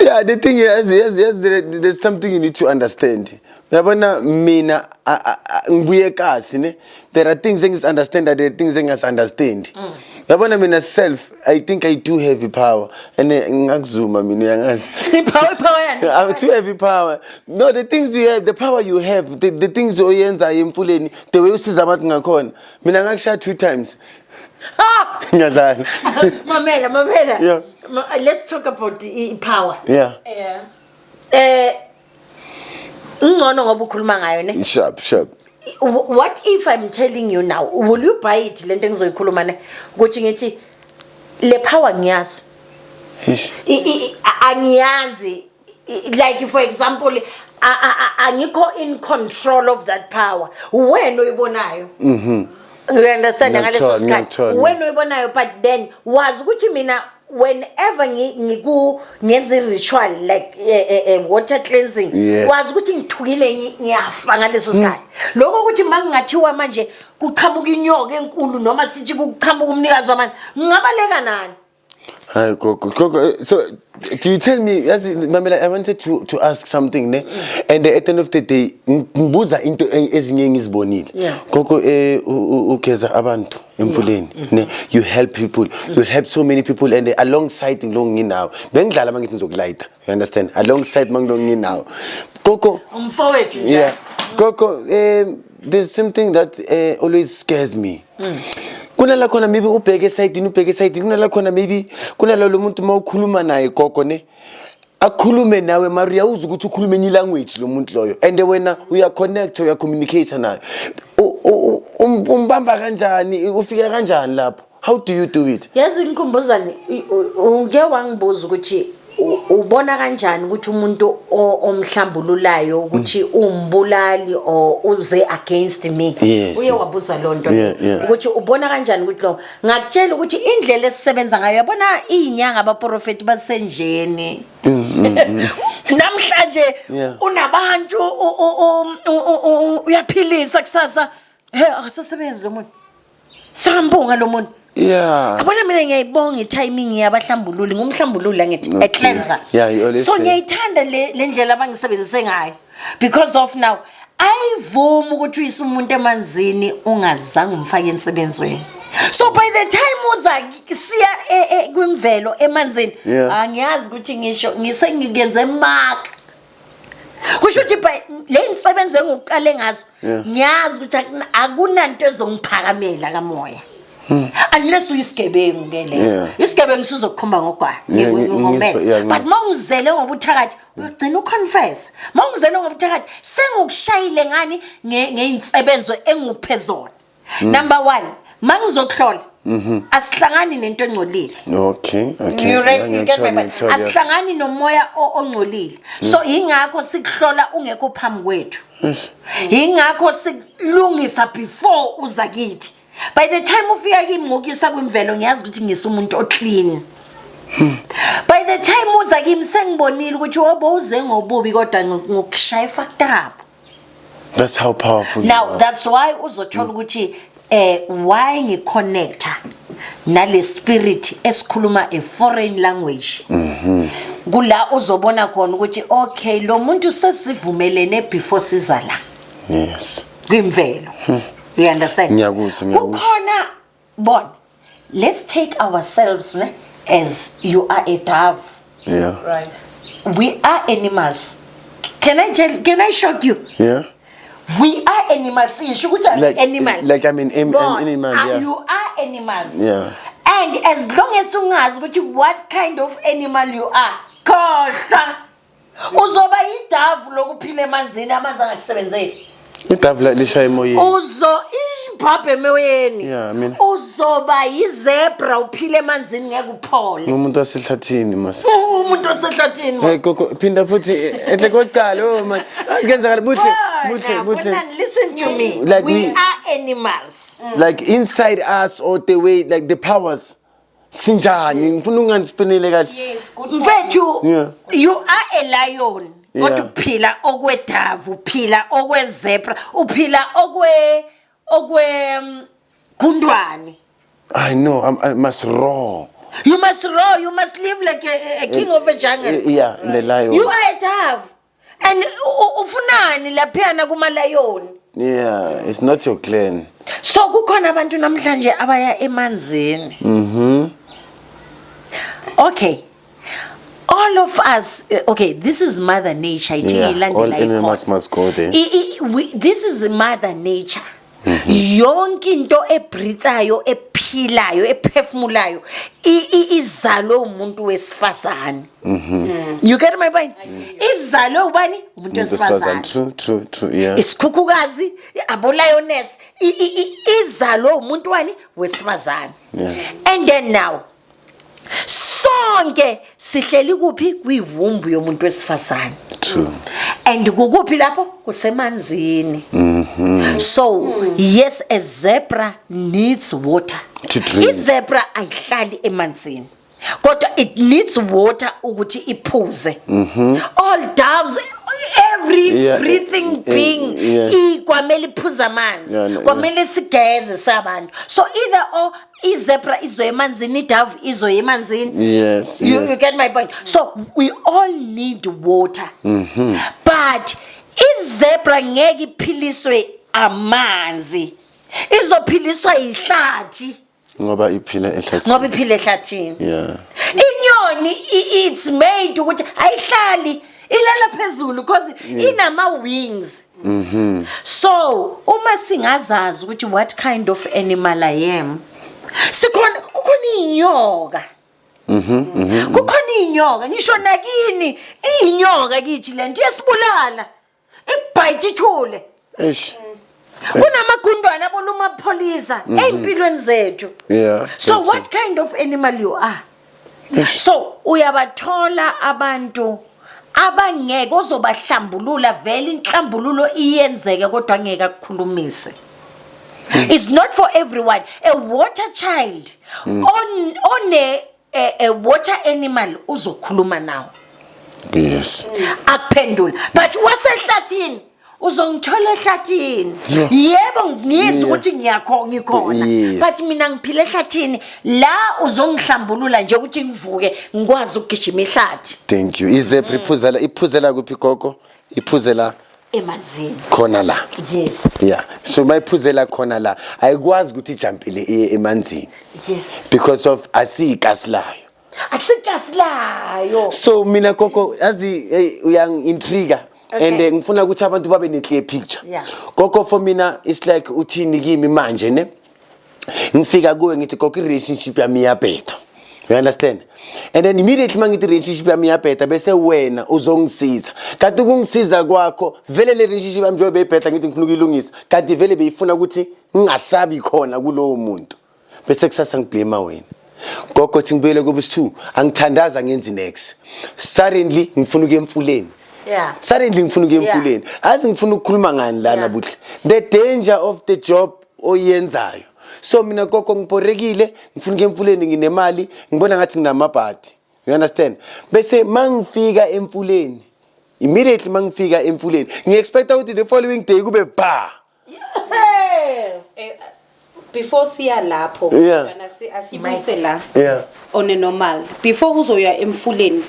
Yeah, the thing is, yes, there's something you need to understand. Yabona mina ngibuye kasi ne. There are things things understand, there are things things understand. Yabona mina self, I think I do have the power. And ngakuzuma mina uyangazi. I'm too heavy power. No, the things you have, the power you have, the things oyenza emfuleni, the way usiza abantu ngakhona. Mina ngakushaya 2 times. Ngiyadlala. Mamela. Yeah. Let's talk about power. Yeah. Ngono ngoba ukhuluma ngayo ne. Sharp. What if I'm telling you now, will you buy it lento engizoyikhuluma ne? Ukuthi ngithi le power ngiyazi. Angiyazi. Like for example, angikho in control of that power. Wena oyibonayo. You understand ngaleso sikhathi. Wena oyibonayo, but then wazi ukuthi mina whenever ngiyenza ritual like water cleansing, wazi ukuthi ngithukile ngiyafa ngaleso sikhathi. Lokho ukuthi mangingathiwa manje kuqhamuka inyoka enkulu noma sithi kuqhamuka umnikazi wamanzi, ngingabaleka nani? Hi, Coco. So, do you tell me, Mamela, I wanted to ask something, ne? And at the end of the day, mbuza into ezinye ngizibonile. Coco, ukeza abantu emfuleni, ne? You help people, you help so many people, and alongside ngilongi now. Bengidlala mangithi ngizokulayita, you understand? Alongside mangilongi now. Coco. Umfowethu. Yeah. Coco, there's something that always scares me. Kunala khona maybe ubheke side kunala khona maybe kunala lo muntu mawukhuluma naye gogo ne akhulume nawe Maria uza ukuthi ukhulume enye language lo muntu loyo and wena uya connect uya communicate naye umbamba kanjani ufika kanjani lapho? How do you do it? Yazi ngikhumbuzani unge wangibuza ukuthi ubona kanjani ukuthi umuntu omhlambululayo ukuthi umbulali or uze against me? Uye wabuza lonto ukuthi ubona kanjani ukuthi lo ngakutshela ukuthi indlela esisebenza ngayo yabona izinyanga abaprofeti basenjeni namhlanje unabantu uyaphilisa kusasa akasasebenzi lo muntu sambunga lo muntu. Abona mina ngiyayibonga itiming yabahlambululi ngumhlambululi ngithi a cleanser. So ngiyayithanda le ndlela abangisebenzise ngayo because of now ayivuma ukuthi uyise umuntu emanzini ungazange umfake insebenzweni. So by the time uza siya kwimvelo emanzini angiyazi ukuthi ngisho ngisengiyenze mark kusho ukuthi le insebenze engiqale ngazo ngiyazi ukuthi akunanto ezongiphakamela kamoya. Unless uyisigebengu ngele isigebengu sizokukhomba ngogwayi ngomese but mawuzele ngobuthakathi ugcina uconfess mawuzele ngobuthakathi sengukushayile ngani ngeinsebenzo enguphezona. Number 1 mangizokuhlola asihlangani nento engcolile. Okay. You get me? Asihlangani nomoya ongcolile. So ingakho sikuhlola ungekho phambi kwethu. Ingakho sikulungisa before uza kithi. By the time ufika kimukisa kwimvelo ngiyazi ukuthi ngisumuntu oclean. By the time uza kimi sengibonile ukuthi wobo uze ngobubi kodwa ngokushaya factor. That's how powerful now you are. That's why uzothola ukuthi why ngiconnecta nale spirit esikhuluma a foreign language. Kula uzobona khona ukuthi okay lo muntu sesivumelene before sizala. Yes. Kwimvelo. You understand? Kukhona bon. Let's take ourselves as you are a dove. Yeah. Right. We are animals. Can I shock you? Yeah. We are animals. Like animal. Like I mean animal. Yeah. You are animals. Yeah. And as long as you ask what kind of animal you are, khohla uzoba idove lokuphila emanzini amanzi angakusebenzeli. Idavula lishaya emoyeni. Ibhabhe emoyeni. Yeah, I mean. Uzoba yizebra uphile emanzini ngeke uphole. Umuntu wasehlathini mas. Umuntu wasehlathini mas. Hey Gogo phinda futhi enhle koqala man. Asenzakala buhle. Listen to me. Like we are animals. Like inside us or the way like the powers. Sinjani ngifuna ungangisipinele kahle. Yes, good. Mfethu, you are a lion. Kodwa uphila okwedavu, uphila okwezebra, uphila okwe gundwane. I know, I must roar. You must roar, you must live like a king of a jungle. Yeah, in the lion. You are a dove. And ufunani laphiyana kuma-lion. Yeah, it's not your clan. So kukhona abantu namhlanje abaya emanzini. Okay. All of us, okay, this is Mother Nature. Yeah, all animals must go there. This is Mother Nature. Yonke into ebreathayo, ephilayo, ephefumulayo izalwe umuntu wesifazane. You get my point? Izalwe ubani? Umuntu wesifazane. True, yeah. Isikhukhukazi, abo lioness, izalwe umuntu wani wesifazane. And then now sonke sihleli kuphi kwiwumbu yomuntu wesifazane. True. And kukuphi lapho kusemanzini. So yes, a zebra needs water. To drink. Izebra ayihlali emanzini. Kodwa it needs water ukuthi iphuze. All doves, every breathing being kwamele iphuza amanzi. Kwamele sigeze sabantu. So either or izebra izoya emanzini, idove izoya emanzini. Yes. You get my point. So we all need water. But izebra ngeke iphiliswe amanzi. Izophiliswa ihlathi. Ngoba iphila ehlathini. Yeah. Inyoni it's made ukuthi ayihlali ilala phezulu because inama wings. So uma singazazi ukuthi what kind of animal I am, kukhona inyoka. Kukhona inyoka ngisho nakini inyoka kithi lento yesibulala ikubhayitha ithule. Kunamagundwana boluma pholisa empilweni zethu. Yeah. So what kind of animal you are? So uyabathola abantu abangeke ozobahlambulula vele inhlambululo iyenzeke kodwa ngeke akukhulumise. It's not for everyone. A water child on a water animal uzokhuluma nawo. Yes. Akuphendula. But wasehlathini uzongithola ehlathini. Yebo ngizwe ukuthi ngikhona. But mina ngiphila ehlathini la uzongihlambulula nje ukuthi ngivuke ngikwazi ukugijima ehlathi. Thank you. Izebra iphuzela kuphi gogo? Iphuzela emanzini. Khona la. Yes. Yeah. So mayiphuzela khona la ayikwazi ukuthi ijumpele emanzini. Yes. Because of asikasilayo. Asikasilayo. So mina gogo yazi uyang intrigue. And ngifuna ukuthi abantu babe ne clear picture. Gogo for mina it's like uthini kimi manje ne. Ngifika kuwe ngithi gogo relationship yami iyabhetha. You understand? And then immediately mangithi relationship yami iyabhetha bese wena uzongisiza. Kanti ukungisiza kwakho vele le relationship yami njengoba ibhetha ngithi ngifuna ukuyilungisa. Kanti vele beyifuna ukuthi ngingasabi khona kulowo muntu. Bese kusasa ngiblame wena. Gogo thi ngibuyele kubu2 angithandaza ngenzi next. Suddenly ngifuna ukuya emfuleni. Yeah. Suddenly ngifuna ukuya emfuleni. Azi ngifuna ukukhuluma ngani lana buhle. The danger of the job oyenzayo. So mina gogo ngiporekile ngifuna ukuya emfuleni nginemali ngibona ngathi nginamabhadi. You understand? Bese mangifika emfuleni immediately mangifika emfuleni ngiexpecta ukuthi the following day kube ba. Before siya lapho asibuyise la on a normal before uzoya emfuleni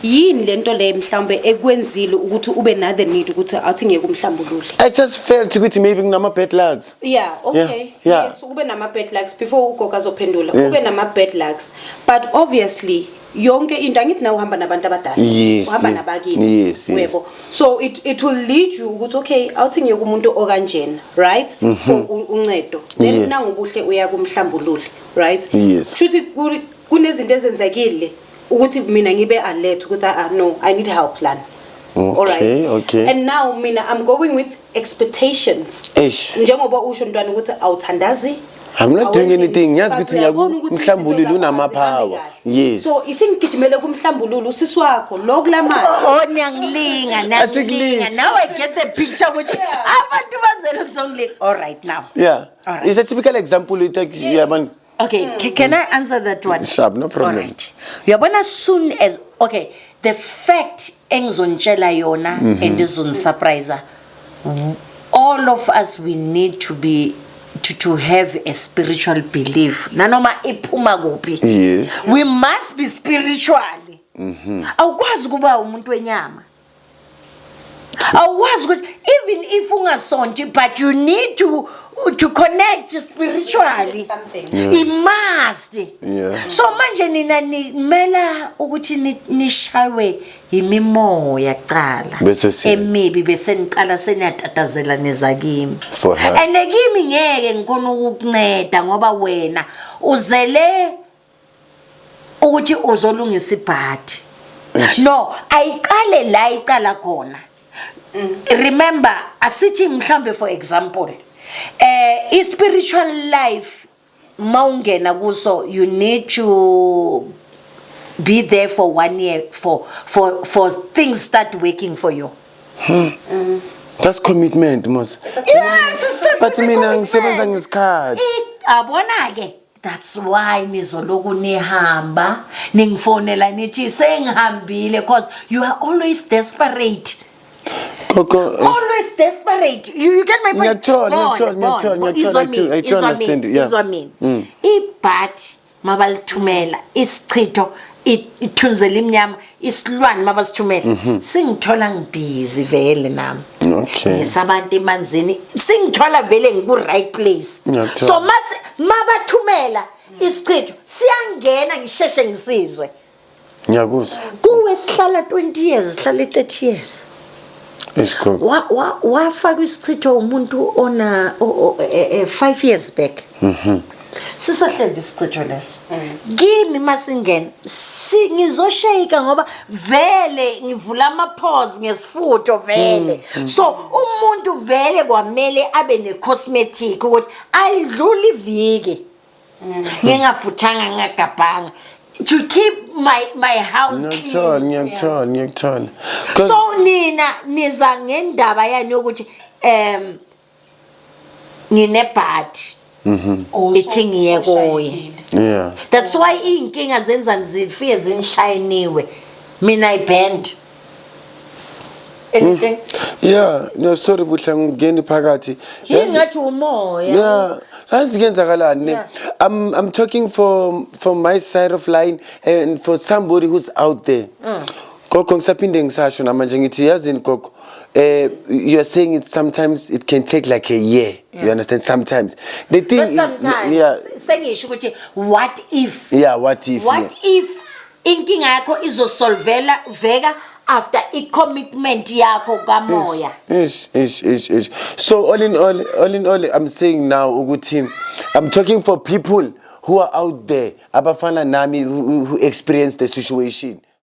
yini lento le mhlawumbe ekwenzile ukuthi ube na the need ukuthi awuthi ngeke umhlambulule. I just felt ukuthi maybe nginama bad lugs. Yes ube nama bad lugs before ugoga azophendula ube nama bad lugs but obviously yonke into angithi na uhamba nabantu abadala uhamba nabakini webo so it will lead you ukuthi okay awuthi ngeke umuntu okanjena right for uncedo then nangobuhle uya kumhlambululi right futhi kunezinto ezenzekile ukuthi mina ngibe alert ukuthi no I need help plan. Okay. And now mina I'm going with expectations njengoba usho ntwana ukuthi awuthandazi. I'm not doing anything. Yazi ukuthi ngiyakumhlambulula unama power. Yes. So ithi ngigijimele kumhlambulula usisi wakho lokulamali. Ngiyalinga. Now I get the picture ukuthi abantu bazele kuzongilinga. All right now. Yeah. It's a typical example you take yabantu. Okay, can I answer that one? Sharp, no problem. All right. Uyabona as soon as the fact engizonitshela yona and izonsurprise all of us we need to be to have a spiritual belief nanoma iphuma kuphi. Yes. We must be spiritually. Awukwazi kuba umuntu wenyama. Awukwazi ukuthi even if ungasonti but you need to connect spiritually. It must. Yeah. So manje nina nimela ukuthi nishaywe imimoya qala emibi bese niqala seniyatatazela nezakimi. And ekimi ngeke ngikona ukukunceda ngoba wena uzele ukuthi uzolungisa ibhadi. No, ayiqale la iqala khona. Remember, asithi mhlambe for example, spiritual life maungena kuso, you need to be there for 1 year for things start working for you. That's commitment, Mos. Yes, but mina ngisebenza ngesikhathi. Abona ke. That's why nizoloku nihamba ningifonela nithi sengihambile because you are always desperate. Always desperate. You get my point? I understand. Yeah. Ibhadi mabalithumela isichitho ithunzela imnyama isilwane mabasithumela singithola ngibhizi vele nami. Okay. Ngisabantu emanzini singithola vele ngiku right place. So mabathumela isichitho siyangena ngisheshe ngisizwe. Ngiyakuzwa. Kuwe sihlala 20 years, sihlala 30 years. Wafaka isichitho umuntu ona 5 years back. Sisahlele isichitho leso. Kimi masingena ngizoshayika ngoba vele ngivula amapause ngesifutho vele. So umuntu vele kwamele abe ne cosmetic ukuthi ayidlula iviki. Ngingafuthanga ngagabhanga. To keep my house clean. Ngiyakuthola. So nina niza ngendaba yani ukuthi nginebhadi ithi ngiye kuye. Yeah. That's why inkinga zenza zifike zinshayiniwe. Mina I bend. Anything? Yeah, no sorry buhla ngingeni phakathi. Yingathi umoya. Yeah. I'm talking from my side of line and for somebody who's out there. Gogo ngisaphinde ngisasho namanje ngithi yazini gogo you are saying it sometimes it can take like a year. You understand sometimes. The thing but sometimes sengisho ukuthi what if? Yeah, what if? What if inkinga yakho izosolvela veka after a commitment yakho kamoya. Ish. So all in all I'm saying now ukuthi I'm talking for people who are out there abafana nami who experience the situation.